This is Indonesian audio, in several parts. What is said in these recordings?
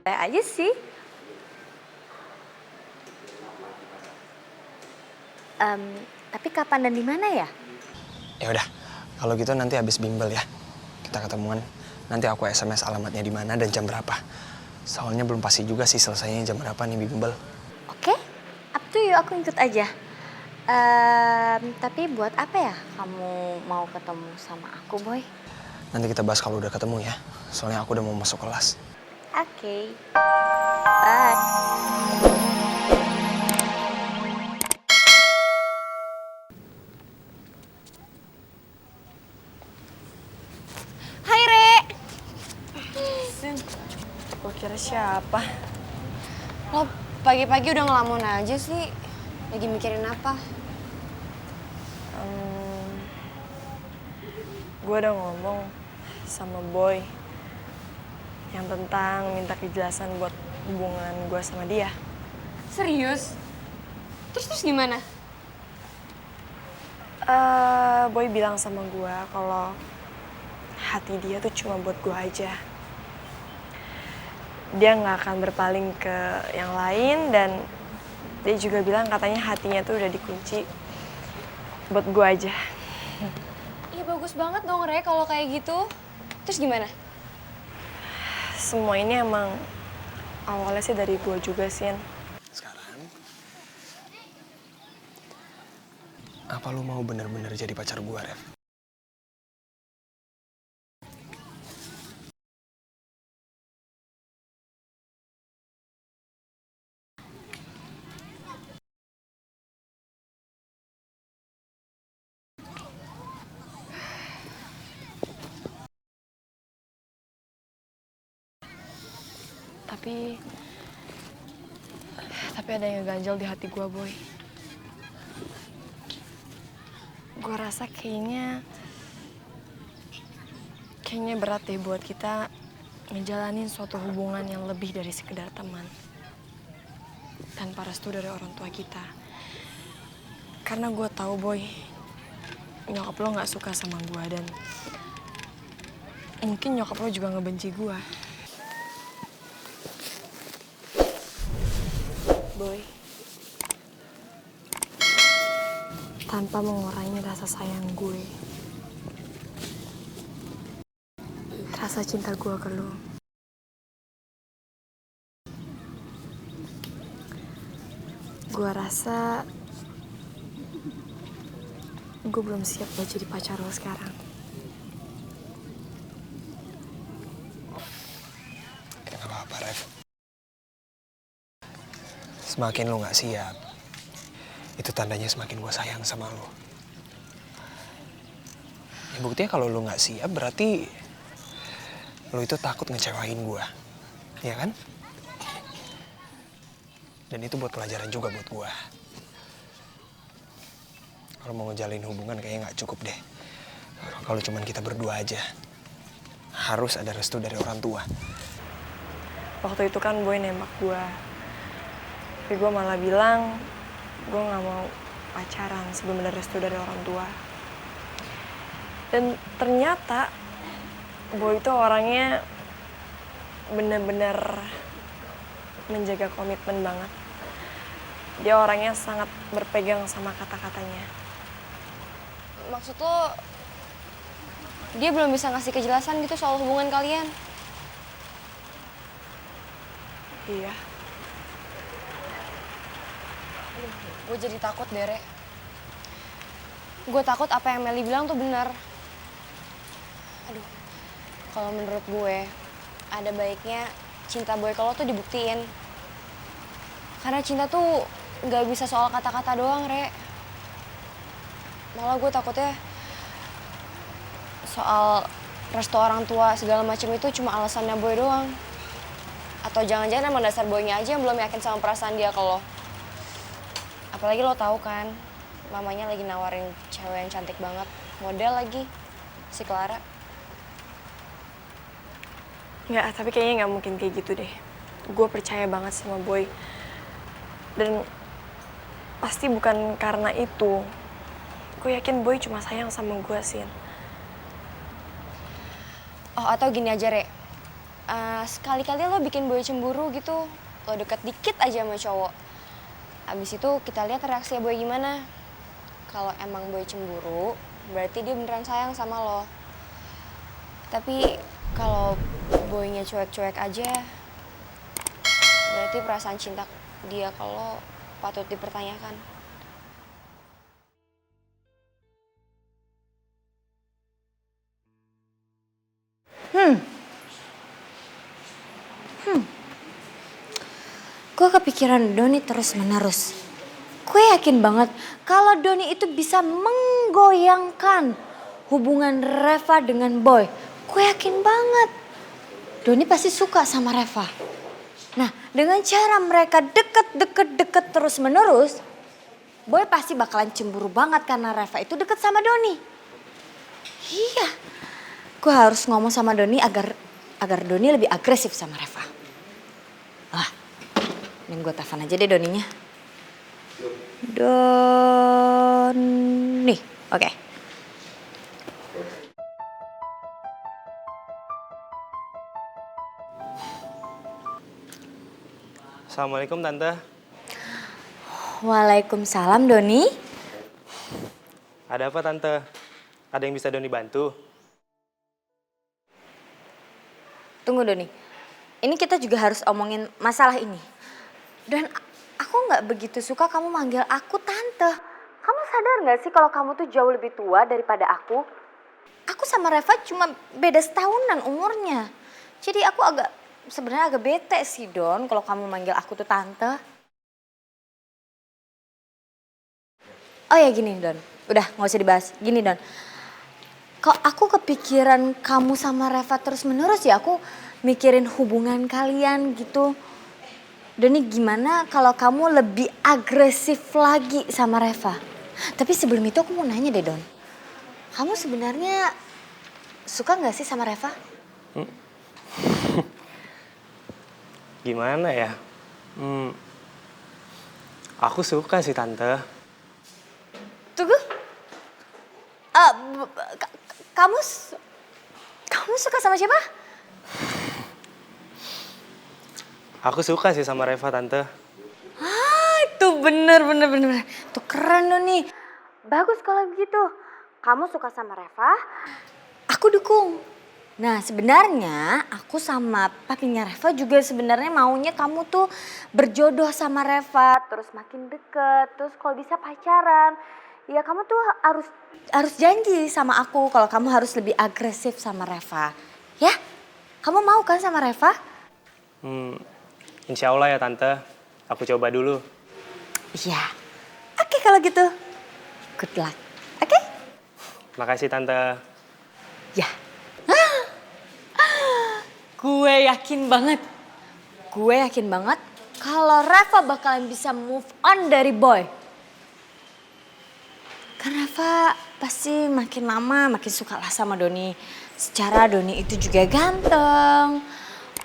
Aja sih. Tapi kapan dan di mana ya? Ya udah, kalau gitu nanti habis bimbel ya. Kita ketemuan. Nanti aku SMS alamatnya di mana dan jam berapa. Soalnya belum pasti juga sih selesainya jam berapa nih bimbel. Oke, up to you, aku ikut aja. Tapi buat apa ya kamu mau ketemu sama aku, Boy? Nanti kita bahas kalau udah ketemu ya. Soalnya aku udah mau masuk kelas. Oke. Bye. Hai, Re. Gue kira siapa? Lo pagi-pagi udah ngelamun aja sih. Lagi mikirin apa? Gue udah ngomong sama Boy yang tentang minta kejelasan buat hubungan gue sama dia. Serius? Terus gimana? Boy bilang sama gue kalau hati dia tuh cuma buat gue aja. Dia nggak akan berpaling ke yang lain dan dia juga bilang katanya hatinya tuh udah dikunci buat gue aja. Iya bagus banget dong, Re, kalau kayak gitu. Terus gimana? Semua ini emang awalnya sih dari gue juga, Sin. Sekarang, apa lu mau bener-bener jadi pacar gua, Rev? Tapi ada yang ganjel di hati gue, Boy. Gue rasa kayaknya berat deh buat kita ngejalanin suatu hubungan yang lebih dari sekedar teman. Tanpa restu dari orang tua kita. Karena gue tahu, Boy, nyokap lo gak suka sama gue dan mungkin nyokap lo juga ngebenci gue. Boy, tanpa mengurangi rasa sayang gue, rasa cinta gue ke lo, gue rasa gue belum siap buat jadi pacar lo sekarang. Ya gak apa-apa, Rev. Semakin lu gak siap, itu tandanya semakin gua sayang sama lu. Ya buktinya kalau lu gak siap berarti lu itu takut ngecewain gua. Ya kan? Dan itu buat pelajaran juga buat gua. Kalau mau ngejalin hubungan kayaknya gak cukup deh. Kalau cuman kita berdua aja. Harus ada restu dari orang tua. Waktu itu kan Boy nembak gue. Tapi gue malah bilang gue gak mau pacaran sebelum ada restu dari orang tua. Dan ternyata Boy itu orangnya bener-bener menjaga komitmen banget. Dia orangnya sangat berpegang sama kata-katanya. Maksud lo, dia belum bisa ngasih kejelasan gitu soal hubungan kalian? Iya. Gue jadi takut deh, Re. Gue takut apa yang Meli bilang tuh benar. Aduh, kalau menurut gue, ada baiknya cinta Boy kalau tuh dibuktiin. Karena cinta tuh nggak bisa soal kata-kata doang, Re. Malah gue takutnya soal restu orang tua segala macam itu cuma alasannya Boy doang. Atau jangan-jangan emang dasar Boynya aja yang belum yakin sama perasaan dia ke lo. Apalagi lo tahu kan, mamanya lagi nawarin cewek yang cantik banget, model lagi, si Clara. Nggak, tapi kayaknya nggak mungkin kayak gitu deh. Gue percaya banget sama Boy. Dan pasti bukan karena itu. Gue yakin Boy cuma sayang sama gue, Sin. Oh, atau gini aja, Re. sekali-kali lo bikin boy cemburu gitu. Lo deket dikit aja sama cowok. Abis itu kita lihat reaksi boy gimana. Kalau emang boy cemburu, berarti dia beneran sayang sama lo. Tapi kalau boynya cuek-cuek aja, berarti perasaan cinta dia ke lo patut dipertanyakan. Gue kepikiran Doni terus-menerus. Gue yakin banget kalau Doni itu bisa menggoyangkan hubungan Reva dengan Boy. Gue yakin banget Doni pasti suka sama Reva. Nah, dengan cara mereka deket terus-menerus, Boy pasti bakalan cemburu banget karena Reva itu deket sama Doni. Iya, gue harus ngomong sama Doni agar Doni lebih agresif sama Reva. Wah, mending gue telepon aja deh Doninya. Doni, oke. Assalamualaikum Tante. Waalaikumsalam Doni. Ada apa Tante? Ada yang bisa Doni bantu? Tunggu Doni, ini kita juga harus omongin masalah ini. Dan aku gak begitu suka kamu manggil aku Tante. Kamu sadar gak sih kalau kamu tuh jauh lebih tua daripada aku? Aku sama Reva cuma beda setahunan umurnya. Jadi aku sebenarnya agak bete sih Don kalau kamu manggil aku tuh Tante. Oh ya gini Don, udah gak usah dibahas. Gini Don, kok aku kepikiran kamu sama Reva terus menerus ya, aku mikirin hubungan kalian gitu. Doni gimana kalau kamu lebih agresif lagi sama Reva? Tapi sebelum itu aku mau nanya deh Don. Kamu sebenarnya suka gak sih sama Reva? Gimana ya? Aku suka sih Tante. Tunggu. Kamu suka sama siapa? Aku suka sih sama Reva Tante. Itu bener. Tuh keren Doni. Bagus kalau begitu. Kamu suka sama Reva, aku dukung. Nah sebenarnya aku sama papinya Reva juga sebenarnya maunya kamu tuh berjodoh sama Reva. Terus makin deket, terus kalau bisa pacaran. Ya kamu tuh harus janji sama aku kalau kamu harus lebih agresif sama Reva. Ya? Kamu mau kan sama Reva? Insya Allah ya Tante. Aku coba dulu. Iya. Oke kalau gitu. Good luck. Oke? Makasih Tante. Ya. Gue yakin banget kalau Reva bakalan bisa move on dari Boy. Karena Reva pasti makin lama makin suka lah sama Doni. Secara Doni itu juga ganteng.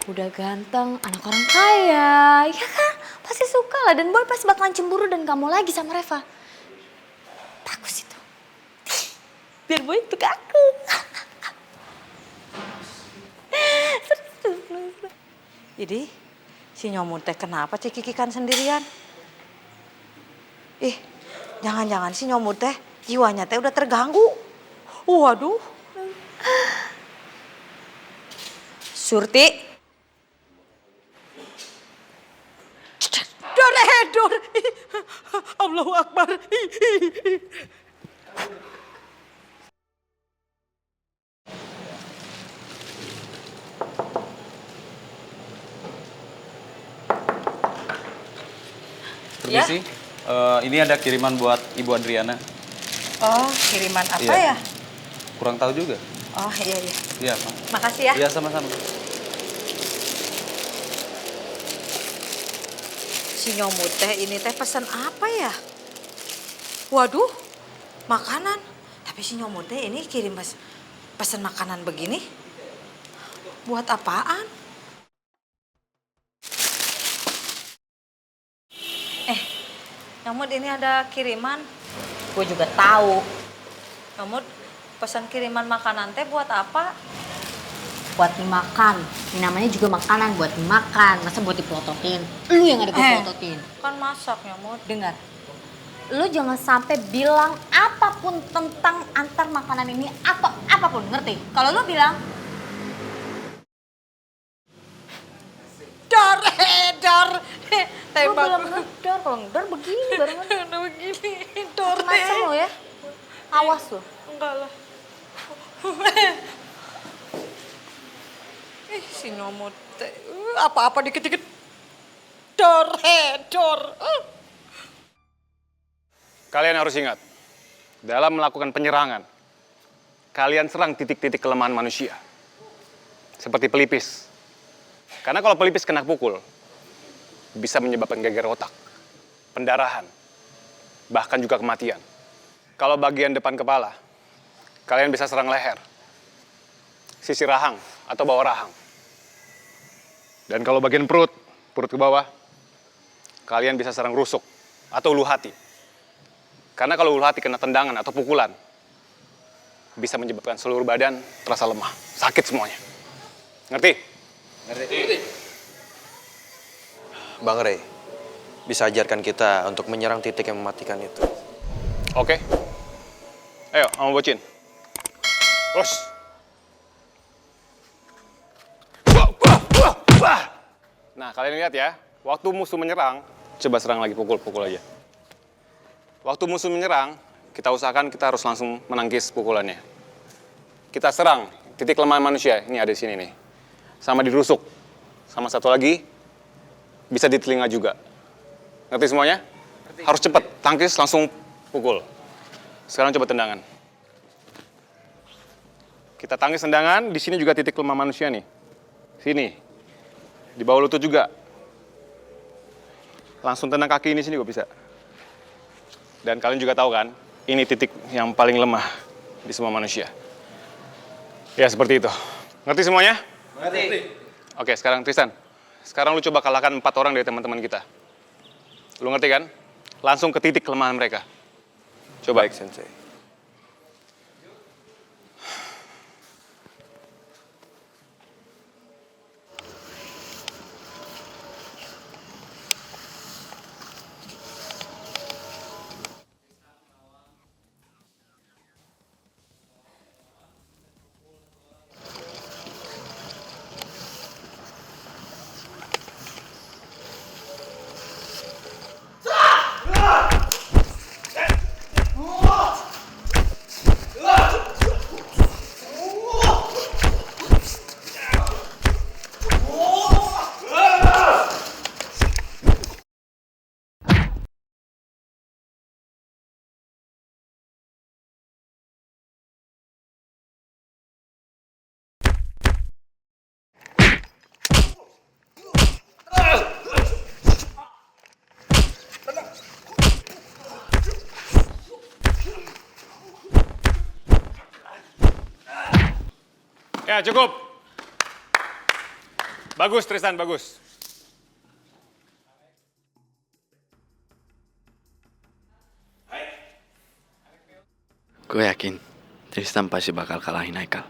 Udah ganteng, anak orang kaya. Ya kan? Pasti suka lah dan Boy pasti bakalan cemburu dan kamu lagi sama Reva. Bagus itu. Biar Boy itu ke aku. Jadi, si nyomut teh kenapa cikikikan sendirian? Ih, jangan-jangan si nyomut teh jiwanya teh udah terganggu. Waduh. Surti. Dor. Allahu Akbar. Permisi, ini ada kiriman buat Ibu Adriana. Oh, kiriman apa Iya. ya? Kurang tahu juga. Oh, iya. Iya, Pak. Makasih ya. Iya, sama-sama. Si nyomut teh ini teh pesan apa ya? Waduh, makanan. Tapi si nyomut teh ini kirim pesan makanan begini. Buat apaan? Nyomut ini ada kiriman. Gue juga tahu. Nyomut pesan kiriman makanan teh buat apa? buat dimakan. Ini namanya juga makanan buat dimakan, masa buat dipelototin. Lu yang ada dipelototin. Kan masak nyomot. Dengar, lu jangan sampai bilang apapun tentang antar makanan ini atau apapun, ngerti? Kalau lu bilang, Dor. lu Tembak. bilang ngedor, kalau ngedor begini barengan. Udah begini, Dor. Macam lo ya, awas lu. Enggak lah. Si nyomot teh. Apa-apa dikit-dikit. Dor. Kalian harus ingat, dalam melakukan penyerangan, kalian serang titik-titik kelemahan manusia. Seperti pelipis. Karena kalau pelipis kena pukul, bisa menyebabkan geger otak, pendarahan, bahkan juga kematian. Kalau bagian depan kepala, kalian bisa serang leher, sisi rahang, atau bawah rahang. Dan kalau bagian perut ke bawah, kalian bisa serang rusuk atau ulu hati. Karena kalau ulu hati kena tendangan atau pukulan, bisa menyebabkan seluruh badan terasa lemah, sakit semuanya. Ngerti? Bang Rey, bisa ajarkan kita untuk menyerang titik yang mematikan itu. Oke. Ayo, sama Bocin. Terus. Nah, kalian lihat ya, waktu musuh menyerang, coba serang lagi, pukul aja. Waktu musuh menyerang, kita usahakan kita harus langsung menangkis pukulannya. Kita serang titik lemah manusia, ini ada di sini nih. Sama di rusuk. Sama satu lagi, bisa di telinga juga. Ngerti semuanya? Ngerti. Harus cepet, tangkis langsung pukul. Sekarang coba tendangan. Kita tangkis tendangan, di sini juga titik lemah manusia nih. Sini. Di bawah lutut juga. Langsung tendang kaki ini sini juga bisa. Dan kalian juga tahu kan, ini titik yang paling lemah di semua manusia. Ya, seperti itu. Ngerti semuanya? Ngerti. Oke, sekarang Tristan. Sekarang lu coba kalahkan 4 orang dari teman-teman kita. Lu ngerti kan? Langsung ke titik kelemahan mereka. Coba. Baik, Sensei. Ya, cukup. Bagus, Tristan, bagus. Gue yakin Tristan pasti bakal kalahin Haikal.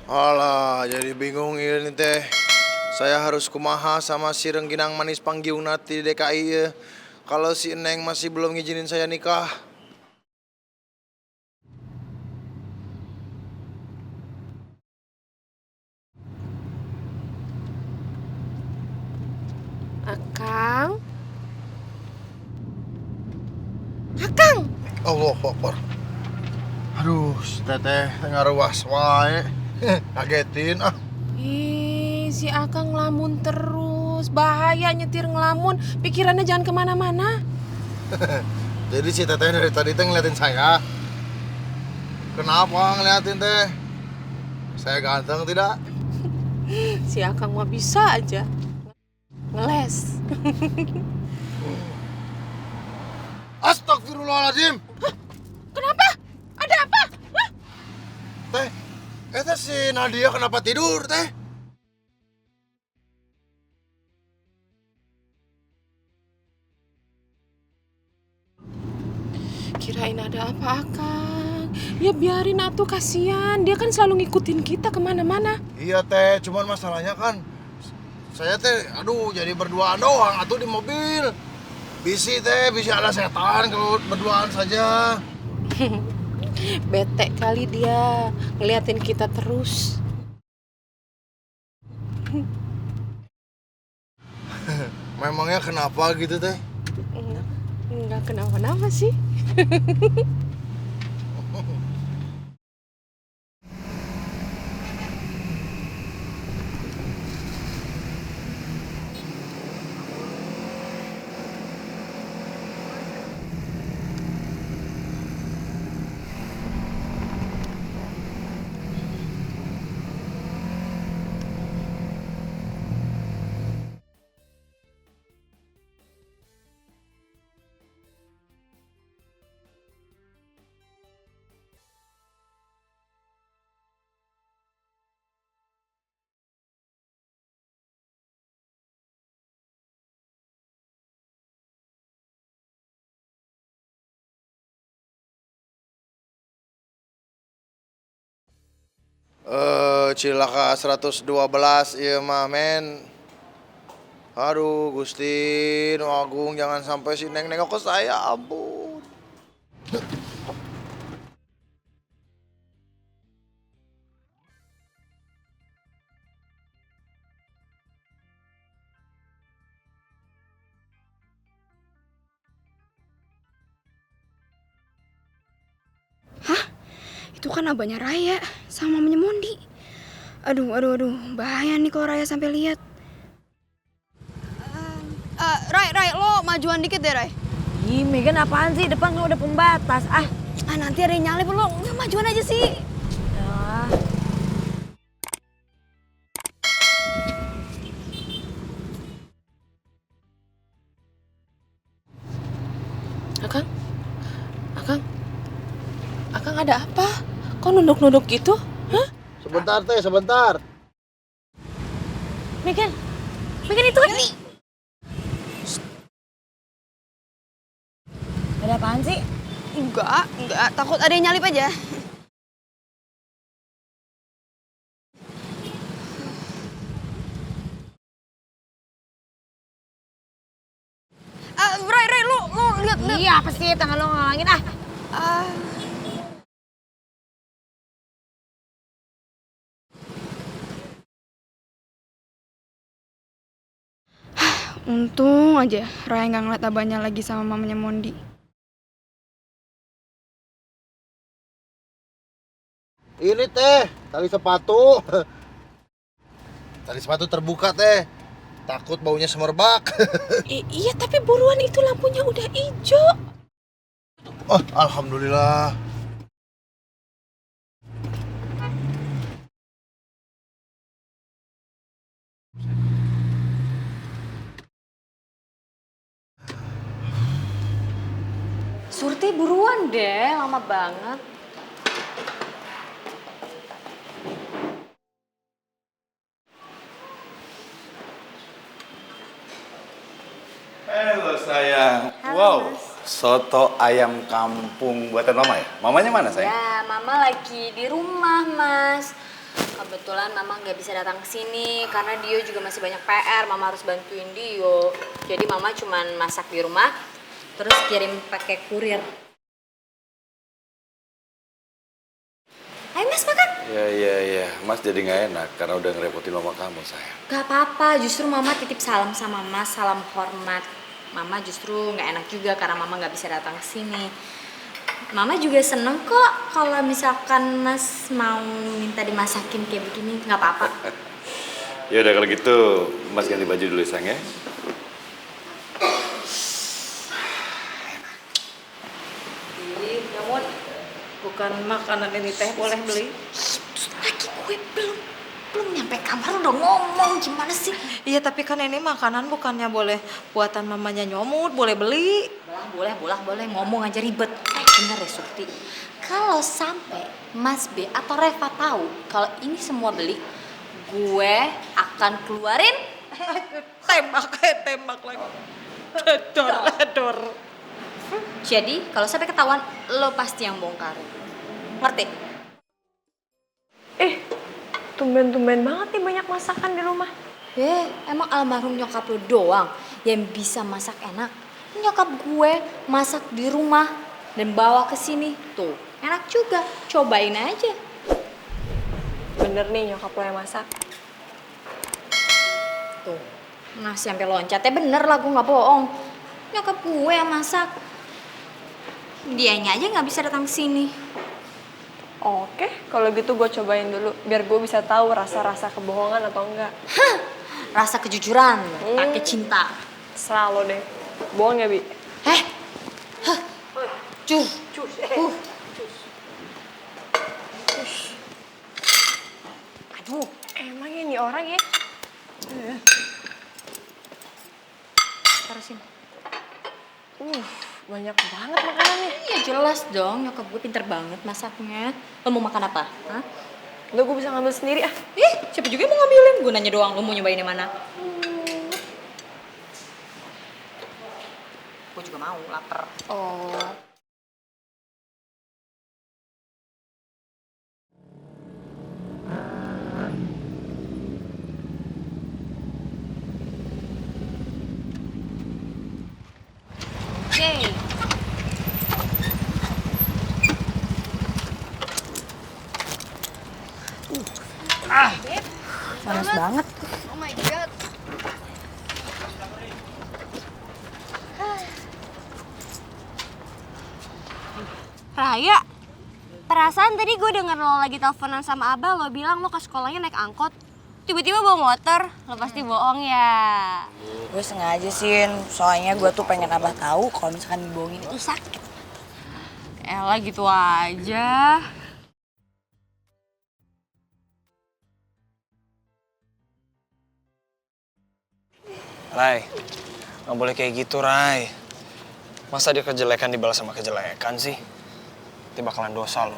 Alah, jadi bingung ini teh. Saya harus kumaha sama si rengginang manis panggiungna di DKI ya. Kalau si Neng masih belum ngizinin saya nikah. Akang? Allahu Akbar. Aduh, teteh ngaruas wae. Kagetin ah. Ih, si Akang ngelamun terus. Bahaya nyetir ngelamun. Pikirannya jangan kemana-mana. Jadi si teteh dari tadi teh ngeliatin saya. Kenapa ngeliatin teh? Saya ganteng tidak? Si Akang mah bisa aja. Ngeles. Astagfirullah. Astagfirullahaladzim. Kenapa? Ada apa? Hah? Teh, eta si Nadia kenapa tidur teh? Kirain ada apa, Akang? Ya biarin atuh, kasihan. Dia kan selalu ngikutin kita kemana-mana. Iya teh, cuman masalahnya kan saya teh, aduh jadi berduaan doang atuh di mobil. Bisi teh, bisi ada setan kalau berduaan saja. Bete kali dia ngeliatin kita terus. Memangnya kenapa gitu teh? Enggak kenapa-napa sih. Cilaka 112 iya mah men. Aduh Gusti Nu Agung, jangan sampai si Neng nengok ke saya, ampun. Itu kan abahnya Raya sama mamanya Mondi. Aduh, bahaya nih kalau Raya sampai lihat. Ray, lo majuan dikit deh, Ray. Ih, Megan apaan sih? Depan kan udah pembatas. Nanti ada yang nyalip lo, nggak majuan aja sih. Ya. Akang ada apa? Kok nunduk-nunduk gitu? Hah? Sebentar teh, sebentar. Megan itu kan. Ada apaan sih? Enggak, takut ada yang nyalip aja. Ray, lo lihat. Iya, apa sih tangan lo ngalangin Untung aja Raya nggak ngeliat abahnya lagi sama mamanya Mondi. Ini teh, tali sepatu. Tali sepatu terbuka teh. Takut baunya semerbak. Iya, tapi buruan itu lampunya udah hijau. Oh, alhamdulillah. Surti buruan deh, lama banget. Halo sayang. Wow, soto ayam kampung buatan mama ya? Mamanya mana sayang? Ya, mama lagi di rumah, Mas. Kebetulan mama nggak bisa datang ke sini karena Dio juga masih banyak PR. Mama harus bantuin Dio. Jadi mama cuman masak di rumah, terus kirim pakai kurir. Ayo Mas makan. Iya. Mas jadi nggak enak karena udah ngerepotin mama kamu sayang. Gak apa-apa, justru mama titip salam sama Mas, salam hormat. Mama justru nggak enak juga karena mama nggak bisa datang ke sini. Mama juga seneng kok kalau misalkan Mas mau minta dimasakin kayak begini, nggak apa-apa. Ya udah kalau gitu, Mas ganti baju dulu sayang ya. Ih, Nyomot, bukan makanan ini teh boleh beli? Lagi gue belum nyampe kamar udah ngomong, gimana sih? Iya, tapi kan ini makanan bukannya boleh buatan mamanya Nyomot, boleh beli. boleh ngomong aja ribet. Bener ya Surti. Kalau sampai Mas B atau Reva tahu kalau ini semua beli, gue akan keluarin tembak lagi. Dor. Jadi kalau sampai ketahuan, lo pasti yang bongkar. Ngerti? Tumben-tumben banget nih banyak masakan di rumah. Emang almarhum nyokap lo doang yang bisa masak enak? Nyokap gue masak di rumah dan bawa ke sini. Tuh, enak juga. Cobain aja. Bener nih nyokap lo yang masak. Tuh, nasi sampai loncatnya bener lah, gue nggak bohong. Nyokap gue yang masak. Dianya aja nggak bisa datang ke sini. Oke, kalau gitu gue cobain dulu biar gue bisa tahu rasa-rasa kebohongan atau enggak. Rasa kejujuran, pakai cinta. Serah lo deh. Bohong ya, Bi? Cus. Aduh, Emang ini orang ya? tarusin. Banyak banget makanannya. Iya jelas dong, nyokap gue pinter banget masaknya. Lo mau makan apa? Hah? Udah gue bisa ngambil sendiri ah. Siapa juga yang mau ngambilin? Gue nanya doang, lo mau nyobain yang mana? Gue juga mau, lapar. Oh. Oke. Panas banget. Oh my god. Raya, perasaan tadi gue denger lo lagi teleponan sama Abah, lo bilang lo ke sekolahnya naik angkot. Tiba-tiba bawa motor, lo pasti bohong ya. Gue sengaja sih, soalnya gue tuh pengen Abah tahu kalau misalkan dibohongin itu sakit. Elah gitu aja. Rai, nggak boleh kayak gitu, Rai. Masa dia kejelekan dibalas sama kejelekan sih? Itu bakalan dosa loh.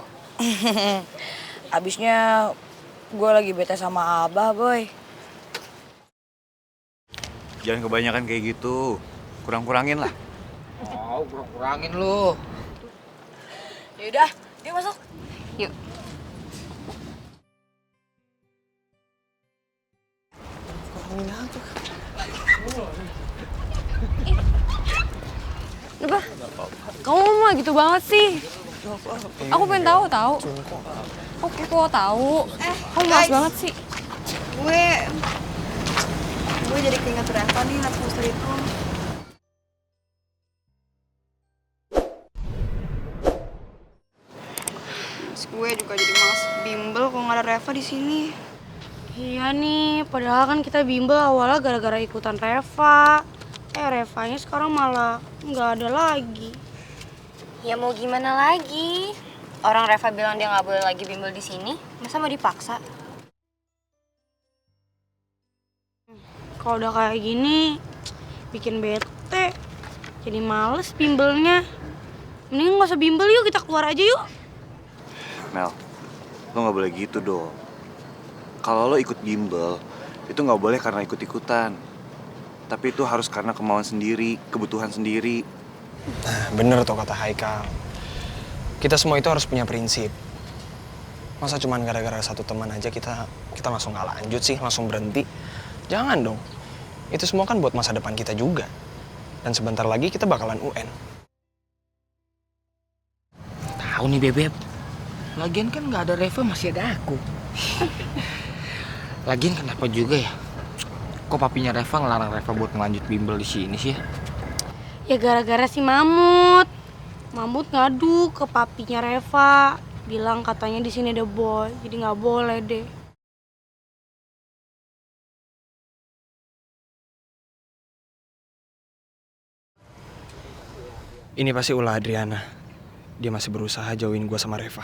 Abisnya gue lagi bete sama Abah, boy. Jangan kebanyakan kayak gitu. Kurang-kurangin lah. Oh, kurang-kurangin lu. Yaudah, yuk masuk. Yuk. Apa? Kamu mah gitu banget sih. Aku pengen tahu. Oke, kok tahu. Kamu malas banget sih. Gue jadi keinget Reva nih, liat poster itu. Terus gue juga jadi malas bimbel kalau nggak ada Reva di sini. Iya nih, padahal kan kita bimbel awalnya gara-gara ikutan Reva. Revanya sekarang malah nggak ada lagi. Ya mau gimana lagi? Orang Reva bilang dia nggak boleh lagi bimbel di sini, masa mau dipaksa? Kalau udah kayak gini, bikin bete. Jadi males bimbelnya. Mending nggak usah bimbel yuk, kita keluar aja yuk. Mel, lo nggak boleh gitu dong. Kalau lo ikut bimbel, itu nggak boleh karena ikut-ikutan. Tapi itu harus karena kemauan sendiri, kebutuhan sendiri. Nah, bener tuh kata Haikal. Kita semua itu harus punya prinsip. Masa cuman gara-gara satu teman aja kita langsung nggak lanjut sih, langsung berhenti. Jangan dong. Itu semua kan buat masa depan kita juga. Dan sebentar lagi kita bakalan UN. Tahu nih Bebep. Lagian kan nggak ada Reva, masih ada aku. Lagian kenapa juga ya? Kok papinya Reva ngelarang Reva buat ngelanjut bimbel di sini sih ya? Ya gara-gara si Mamut. Mamut ngadu ke papinya Reva, bilang katanya di sini ada boy, jadi nggak boleh deh. Ini pasti ulah Adriana. Dia masih berusaha jauhin gue sama Reva.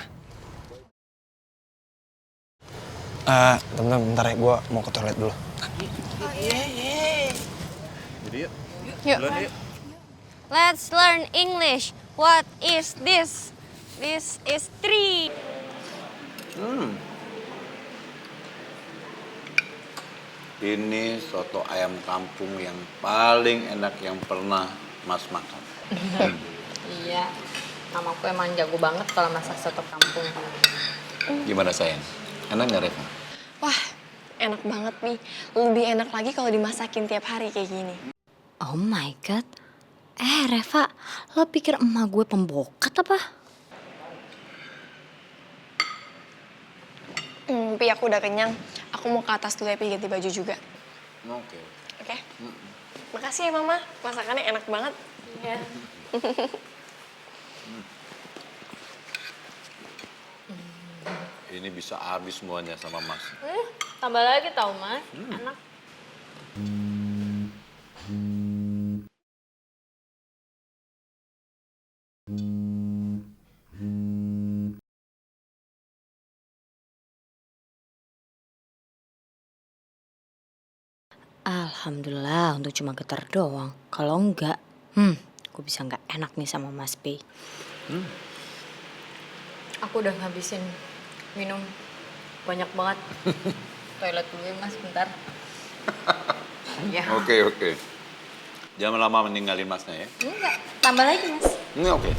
Temen-temen bentar ya, gue mau ke toilet dulu. Jadi yuk. Yuk. Duluan yuk. Let's learn English. What is this? This is tree. Ini soto ayam kampung yang paling enak yang pernah Mas makan. Iya, mamaku emang jago banget kalau masak soto kampung. Gimana sayang? Enak nggak Reva? Wah, enak banget nih. Lebih enak lagi kalau dimasakin tiap hari kayak gini. Oh my god. Reva, lo pikir emak gue pembokat apa? Pi, aku udah kenyang. Aku mau ke atas dulu ya, Pi, ganti baju juga. Oke. Oke? Makasih ya, Mama. Masakannya enak banget. Iya. Ini bisa habis semuanya sama Mas. Tambah lagi tau mas, enak. Alhamdulillah untuk cuma getar doang. Kalau enggak, gue bisa nggak enak nih sama Mas B. Aku udah ngabisin minum banyak banget. Toilet dulu ya mas, bentar. Ya. Oke. Jangan lama meninggalin Masnya ya. Enggak, tambah lagi mas. Oke.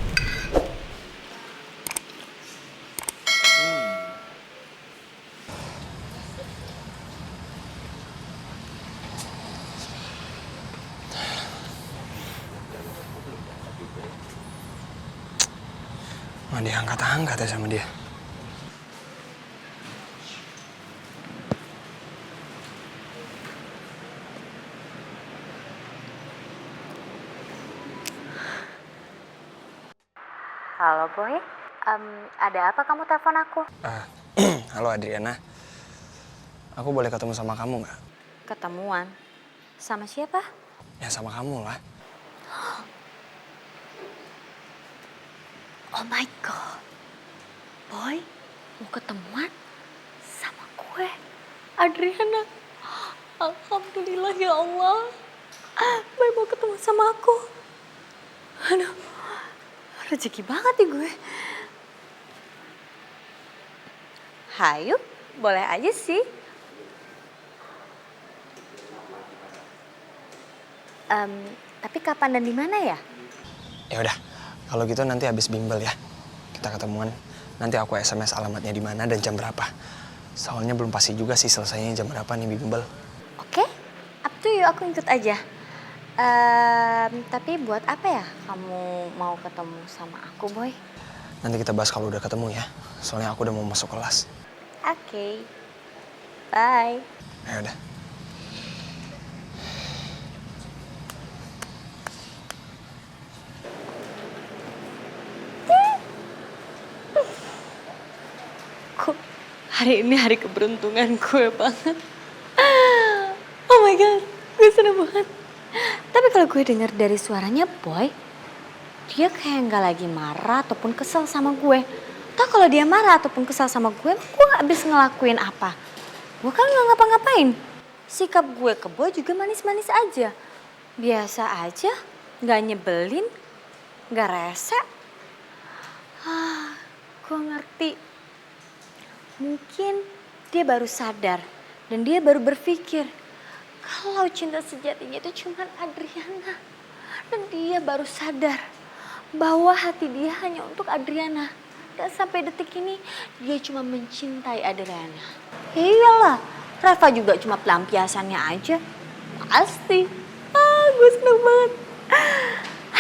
Nggak diangkat-angkat ya sama dia. Halo Boy, ada apa kamu telepon aku? Halo Adriana. Aku boleh ketemu sama kamu nggak? Ketemuan? Sama siapa? Ya sama kamu lah. Oh my god. Boy, mau ketemuan sama gue, Adriana. Alhamdulillah ya Allah. Boy mau ketemu sama aku. Aduh, rezeki banget nih gue. Hayu, boleh aja sih. Tapi kapan dan di mana ya? Ya udah, kalau gitu nanti habis bimbel ya. Kita ketemuan. Nanti aku SMS alamatnya di mana dan jam berapa. Soalnya belum pasti juga sih selesainya jam berapa nih bimbel. Oke, up to you, aku ikut aja. Tapi buat apa ya kamu mau ketemu sama aku, Boy? Nanti kita bahas kalau udah ketemu ya. Soalnya aku udah mau masuk kelas. Oke. Bye. Ya udah. Kok hari ini hari keberuntungan gue banget. Oh my god, gue seneng banget. Tapi kalau gue denger dari suaranya Boy, dia kayak nggak lagi marah ataupun kesel sama gue. Toh kalau dia marah ataupun kesel sama gue nggak bisa ngelakuin apa. Gue kan nggak ngapa-ngapain. Sikap gue ke Boy juga manis-manis aja. Biasa aja, nggak nyebelin, nggak rese. Gue ngerti. Mungkin dia baru sadar dan dia baru berpikir kalau cinta sejatinya itu cuma Adriana. Dan dia baru sadar bahwa hati dia hanya untuk Adriana. Dan sampai detik ini dia cuma mencintai Adriana. Ya iyalah, Reva juga cuma pelampiasannya aja. Pasti. Gue seneng banget.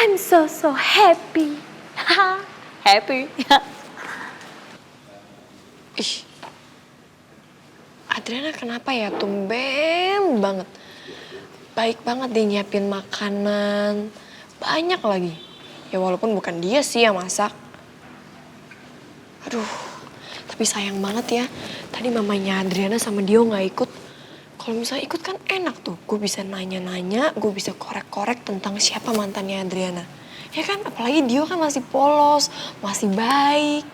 I'm so happy. Happy. Ih, Adriana kenapa ya tumben banget. Baik banget dia nyiapin makanan. Banyak lagi. Ya walaupun bukan dia sih yang masak. Aduh, tapi sayang banget ya. Tadi mamanya Adriana sama Dio gak ikut. Kalau misalnya ikut kan enak tuh. Gue bisa nanya-nanya, gue bisa korek-korek tentang siapa mantannya Adriana. Ya kan, apalagi Dio kan masih polos, masih baik.